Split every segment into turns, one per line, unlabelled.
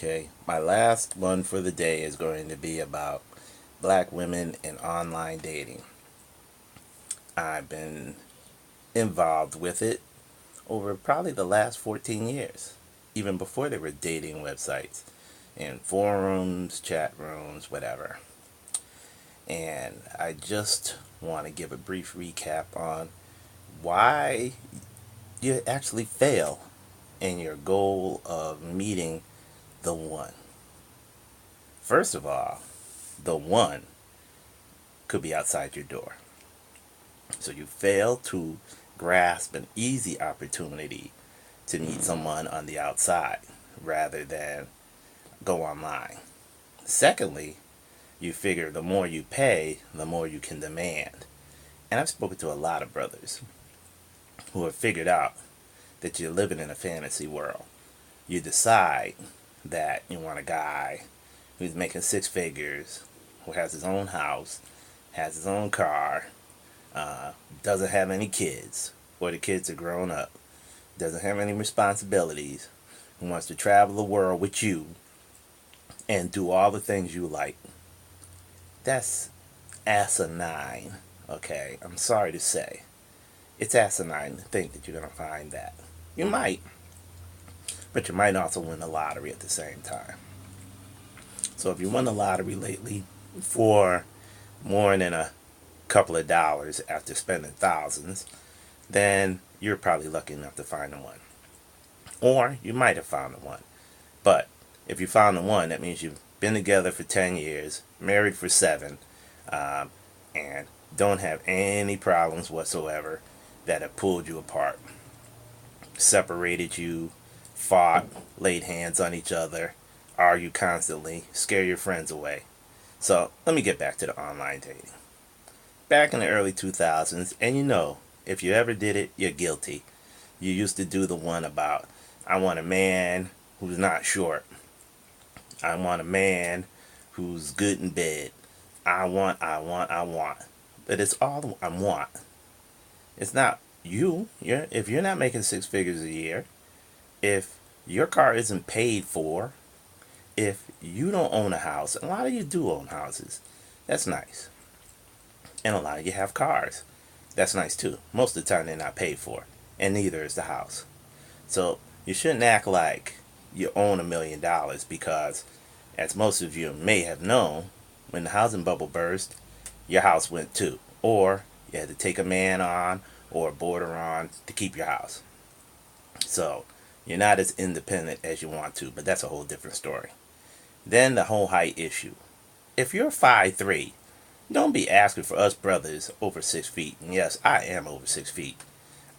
Okay, my last one for the day is going to be about black women and online dating. I've been involved with it over probably the last 14 years, even before there were dating websites and forums, chat rooms, whatever. And I just want to give a brief recap on why you actually fail in your goal of meeting the one. First of all, the one could be outside your door. So you fail to grasp an easy opportunity to meet someone on the outside rather than go online. Secondly, you figure the more you pay, the more you can demand. And I've spoken to a lot of brothers who have figured out that you're living in a fantasy world. You decide that you want a guy who's making six figures, who has his own house, has his own car, doesn't have any kids, or the kids are grown up, doesn't have any responsibilities, who wants to travel the world with you and do all the things you like. That's asinine, okay? I'm sorry to say. It's asinine to think that you're going to find that. You might, but you might also win the lottery at the same time. So if you won the lottery lately for more than a couple of dollars after spending thousands, then you're probably lucky enough to find the one. Or you might have found the one. But if you found the one, that means you've been together for 10 years, married for 7, um, and don't have any problems whatsoever that have pulled you apart, separated you, fought, laid hands on each other, argue constantly, scare your friends away. So let me get back to the online dating. Back in the early 2000s, and if you ever did it, you're guilty. You used to do the one about, I want a man who's not short. I want a man who's good in bed. I want. But it's all I want. It's not you. If you're not making six figures a year, if your car isn't paid for, if you don't own a house, and a lot of you do own houses, that's nice. And a lot of you have cars. That's nice too. Most of the time they're not paid for, and neither is the house. So you shouldn't act like you own $1 million because, as most of you may have known, when the housing bubble burst, your house went too. Or you had to take a man on or a boarder on to keep your house. So you're not as independent as you want to, but that's a whole different story. Then the whole height issue. If you're 5'3", don't be asking for us brothers over 6 feet. And yes, I am over 6 feet.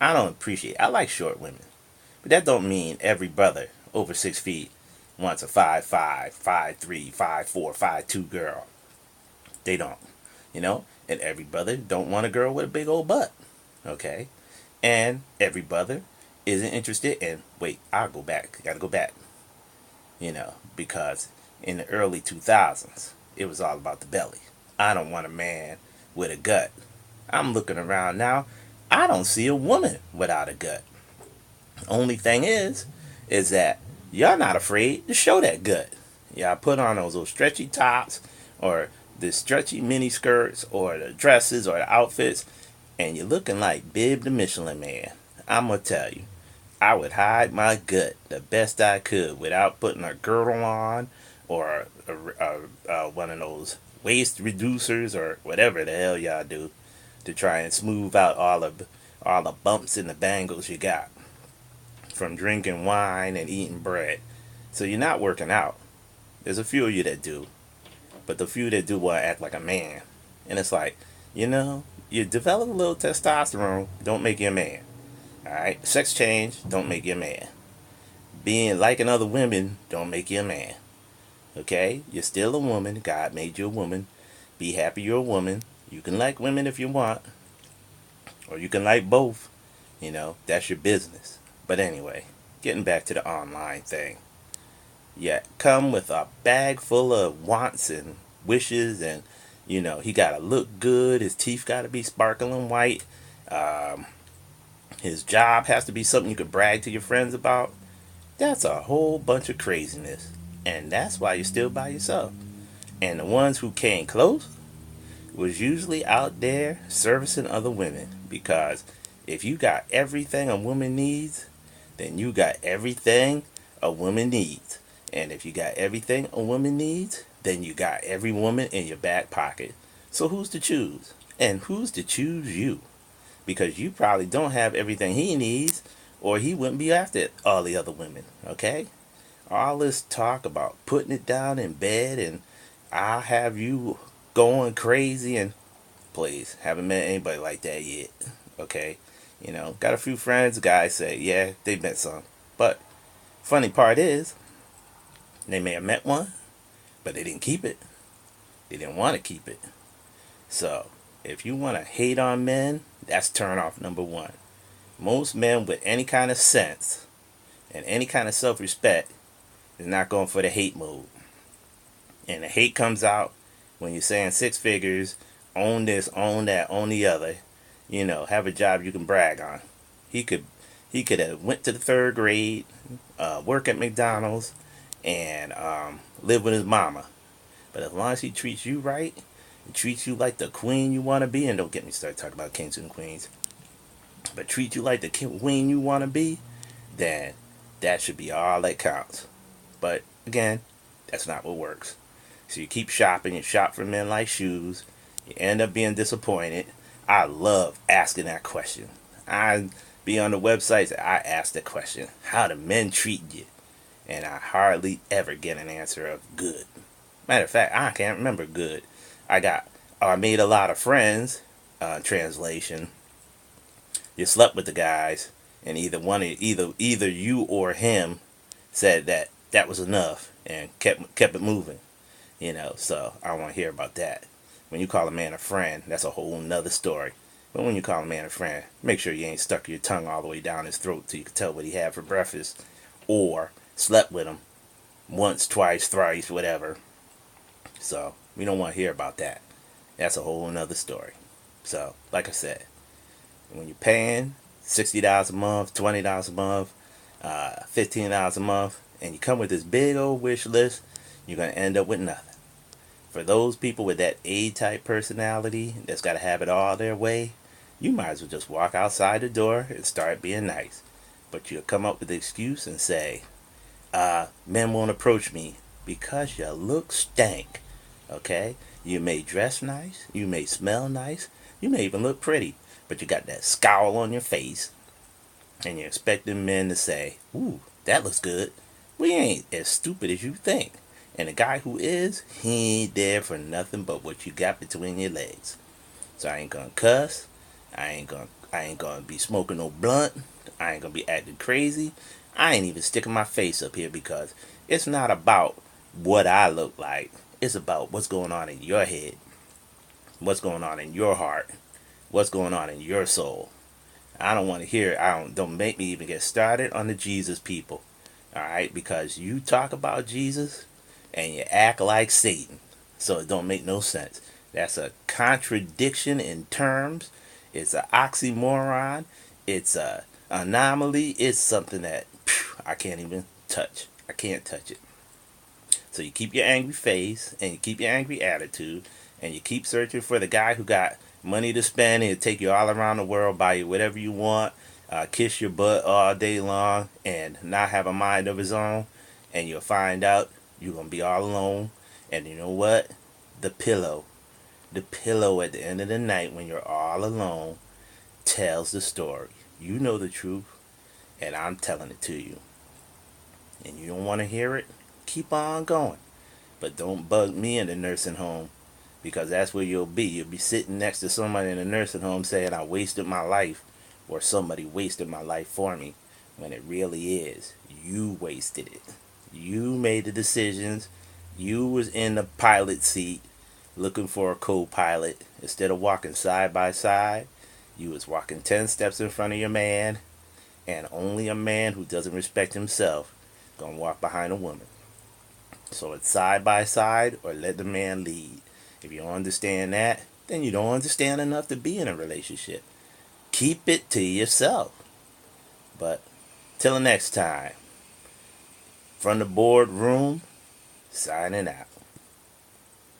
I don't appreciate. I like short women, but that don't mean every brother over 6 feet wants a 5'5", 5'3", 5'4", 5'2" girl. They don't, And every brother don't want a girl with a big old butt, okay? And every brother isn't interested in. Wait, I'll go back. Gotta go back, because in the early 2000s, it was all about the belly. I don't want a man with a gut. I'm looking around now. I don't see a woman without a gut. Only thing is that y'all not afraid to show that gut. Y'all put on those little stretchy tops or the stretchy mini skirts or the dresses or the outfits, and you're looking like Bib the Michelin Man. I'm gonna tell you, I would hide my gut the best I could without putting a girdle on or one of those waist reducers or whatever the hell y'all do to try and smooth out all the bumps and the bangles you got from drinking wine and eating bread. So you're not working out. There's a few of you that do, but the few that do will act like a man. And it's like, you develop a little testosterone, don't make you a man. Alright? Sex change, don't make you a man. Being liking other women, don't make you a man. Okay? You're still a woman. God made you a woman. Be happy you're a woman. You can like women if you want. Or you can like both. That's your business. But anyway, getting back to the online thing. Yeah, come with a bag full of wants and wishes, and he gotta look good. His teeth gotta be sparkling white. Um, his job has to be something you could brag to your friends about. That's a whole bunch of craziness. And that's why you're still by yourself. And the ones who came close was usually out there servicing other women. Because if you got everything a woman needs, then you got everything a woman needs. And if you got everything a woman needs, then you got every woman in your back pocket. So who's to choose? And who's to choose you? Because you probably don't have everything he needs, or he wouldn't be after all the other women, okay? All this talk about putting it down in bed and I'll have you going crazy, and please, haven't met anybody like that yet, okay? Got a few friends, guys say, yeah, they met some. But funny part is, they may have met one, but they didn't keep it. They didn't want to keep it. So, if you want to hate on men, that's turn off number one. Most men with any kind of sense and any kind of self-respect is not going for the hate mode. And the hate comes out when you're saying six figures, own this, own that, own the other. Have a job you can brag on. He could have went to the third grade, work at McDonald's, and live with his mama. But as long as he treats you right and treats you like the queen you want to be, and don't get me started talking about kings and queens, but treat you like the queen you want to be, then that should be all that counts. But again, that's not what works. So you keep shopping, you shop for men like shoes, you end up being disappointed. I love asking that question. I be on the websites, I ask the question, how do men treat you? And I hardly ever get an answer of good. Matter of fact, I can't remember good. I made a lot of friends, translation. You slept with the guys, and either you or him said that that was enough and kept it moving. So I don't want to hear about that. When you call a man a friend, that's a whole nother story. But when you call a man a friend, make sure you ain't stuck your tongue all the way down his throat so you can tell what he had for breakfast, or slept with him once, twice, thrice, whatever. So we don't want to hear about that. That's a whole nother story. So, like I said, when you're paying $60 a month, $20 a month, $15 a month, and you come with this big old wish list, you're going to end up with nothing. For those people with that A-type personality that's got to have it all their way, you might as well just walk outside the door and start being nice. But you'll come up with the excuse and say, men won't approach me because you look stank. Okay? You may dress nice, you may smell nice, you may even look pretty, but you got that scowl on your face, and you're expecting men to say, ooh, that looks good. We ain't as stupid as you think. And the guy who is, he ain't there for nothing but what you got between your legs. So I ain't gonna cuss. I ain't gonna be smoking no blunt. I ain't gonna be acting crazy. I ain't even sticking my face up here because it's not about what I look like. It's about what's going on in your head. What's going on in your heart. What's going on in your soul. I don't want to hear. Don't make me even get started on the Jesus people. All right, because you talk about Jesus and you act like Satan. So it don't make no sense. That's a contradiction in terms. It's an oxymoron. It's a anomaly. It's something that I can't even touch. I can't touch it. So you keep your angry face and you keep your angry attitude and you keep searching for the guy who got money to spend and take you all around the world, buy you whatever you want, kiss your butt all day long and not have a mind of his own. And you'll find out you're going to be all alone. And you know what? The pillow at the end of the night when you're all alone tells the story. You know the truth, and I'm telling it to you. And you don't want to hear it? Keep on going. But don't bug me in the nursing home, because that's where you'll be. You'll be sitting next to somebody in the nursing home saying, I wasted my life, or somebody wasted my life for me, when it really is. You wasted it. You made the decisions. You was in the pilot seat looking for a co-pilot. Instead of walking side by side, you was walking 10 steps in front of your man, and only a man who doesn't respect himself gonna walk behind a woman. So it's side by side or let the man lead. If you don't understand that, then you don't understand enough to be in a relationship. Keep it to yourself. But till the next time, from the boardroom Signing out.